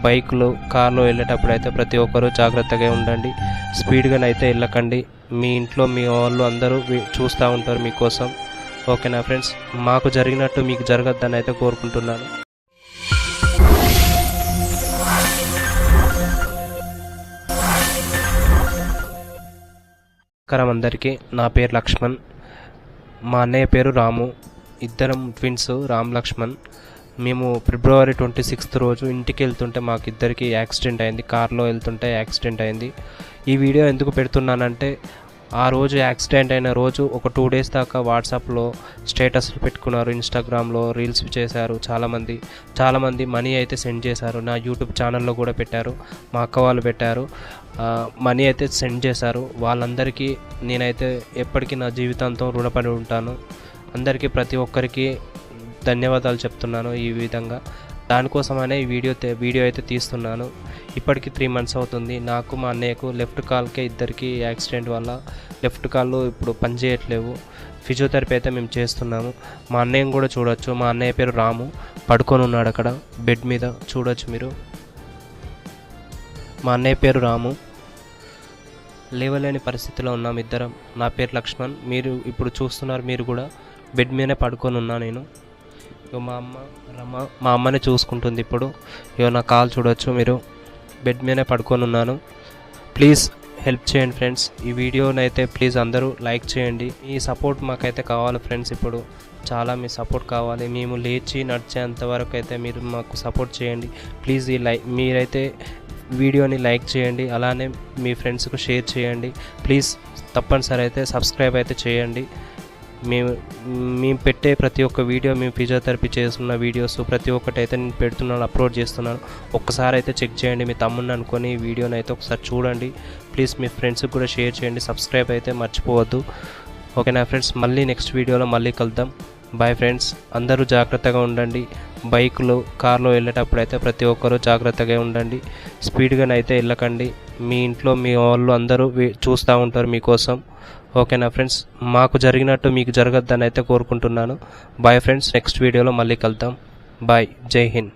బైక్లో కార్లో వెళ్ళేటప్పుడు అయితే ప్రతి ఒక్కరూ జాగ్రత్తగా ఉండండి. స్పీడ్గానైతే వెళ్ళకండి. మీ ఇంట్లో మీ వాళ్ళు అందరూ చూస్తూ ఉంటారు మీకోసం. ఓకేనా ఫ్రెండ్స్, మాకు జరిగినట్టు మీకు జరగద్దని అయితే కోరుకుంటున్నాను. నమస్కారం అందరికీ. నా పేరు లక్ష్మణ్, మా అన్నయ్య పేరు రాము. ఇద్దరం ట్విన్స్, రామ్ లక్ష్మణ్. మేము ఫిబ్రవరి 26 రోజు ఇంటికి వెళ్తుంటే మాకు ఇద్దరికి యాక్సిడెంట్ అయింది. కార్లో వెళ్తుంటే యాక్సిడెంట్ అయింది. ఈ వీడియో ఎందుకు పెడుతున్నానంటే, ఆ రోజు యాక్సిడెంట్ అయిన రోజు ఒక 2 డేస్ దాకా వాట్సాప్లో స్టేటస్లు పెట్టుకున్నారు, ఇన్స్టాగ్రామ్లో రీల్స్ చేశారు. చాలామంది మనీ అయితే సెండ్ చేశారు. నా యూట్యూబ్ ఛానల్లో కూడా పెట్టారు, మా అక్క వాళ్ళు పెట్టారు. మనీ అయితే సెండ్ చేశారు. వాళ్ళందరికీ నేనైతే ఎప్పటికీ నా జీవితాంతం రుణపడి ఉంటాను. అందరికీ ప్రతి ఒక్కరికి ధన్యవాదాలు చెప్తున్నాను. ఈ విధంగా దానికోసమనే ఈ వీడియో అయితే తీస్తున్నాను. ఇప్పటికి 3 months అవుతుంది. నాకు మా అన్నయ్యకు లెఫ్ట్ కాల్కే ఇద్దరికి యాక్సిడెంట్ వల్ల లెఫ్ట్ కాళ్ళు ఇప్పుడు పనిచేయట్లేవు. ఫిజియోథెరపీ అయితే మేము చేస్తున్నాము. మా అన్నయ్యని కూడా చూడొచ్చు. మా అన్నయ్య పేరు రాము, పడుకొని ఉన్నాడు అక్కడ బెడ్ మీద, చూడొచ్చు మీరు. మా అన్నయ్య పేరు రాము. లేవలేని పరిస్థితిలో ఉన్నాం ఇద్దరం. నా పేరు లక్ష్మణ్. మీరు ఇప్పుడు చూస్తున్నారు, మీరు కూడా బెడ్ మీదనే పడుకొని ఉన్నా నేను. మా అమ్మ రమ మా అమ్మని చూసుకుంటుంది ఇప్పుడు. నా కాల్ చూడొచ్చు మీరు. బెడ్ మీదనే పడుకొని ఉన్నాను. ప్లీజ్ హెల్ప్ చేయండి ఫ్రెండ్స్. ఈ వీడియోనైతే ప్లీజ్ అందరూ లైక్ చేయండి. ఈ సపోర్ట్ మాకైతే కావాలి ఫ్రెండ్స్. ఇప్పుడు చాలా మీ సపోర్ట్ కావాలి. మేము లేచి నడిచేంత వరకు అయితే మీరు మాకు సపోర్ట్ చేయండి ప్లీజ్. మీరైతే వీడియోని లైక్ చేయండి, అలానే మీ ఫ్రెండ్స్కు షేర్ చేయండి ప్లీజ్. తప్పనిసరి అయితే సబ్స్క్రైబ్ అయితే చేయండి. మేము పెట్టే ప్రతి ఒక్క వీడియో, మేము ఫిజియోథెరపీ చేస్తున్న వీడియోస్ ప్రతి ఒక్కటి అయితే నేను పెడుతున్నాను, అప్లోడ్ చేస్తున్నాను. ఒక్కసారి అయితే చెక్ చేయండి. మీ తమ్ముడిని అనుకొని ఈ వీడియోని అయితే ఒకసారి చూడండి ప్లీజ్. మీ ఫ్రెండ్స్కి కూడా షేర్ చేయండి. సబ్స్క్రైబ్ అయితే మర్చిపోవద్దు. ఓకేనా ఫ్రెండ్స్, మళ్ళీ నెక్స్ట్ వీడియోలో మళ్ళీ కలుద్దాం. Bye friends. అందరూ జాగ్రత్తగా ఉండండి. బైక్లో కార్లో వెళ్ళేటప్పుడు అయితే ప్రతి ఒక్కరూ జాగ్రత్తగా ఉండండి. స్పీడ్గానైతే వెళ్ళకండి. మీ ఇంట్లో మీ వాళ్ళు అందరూ చూస్తూ ఉంటారు మీకోసం. ఓకేనా ఫ్రెండ్స్, మాకు జరిగినట్టు మీకు జరగద్దని అయితే కోరుకుంటున్నాను. బాయ్ ఫ్రెండ్స్, నెక్స్ట్ వీడియోలో మళ్ళీ కలుద్దాం. బాయ్, జై హింద్.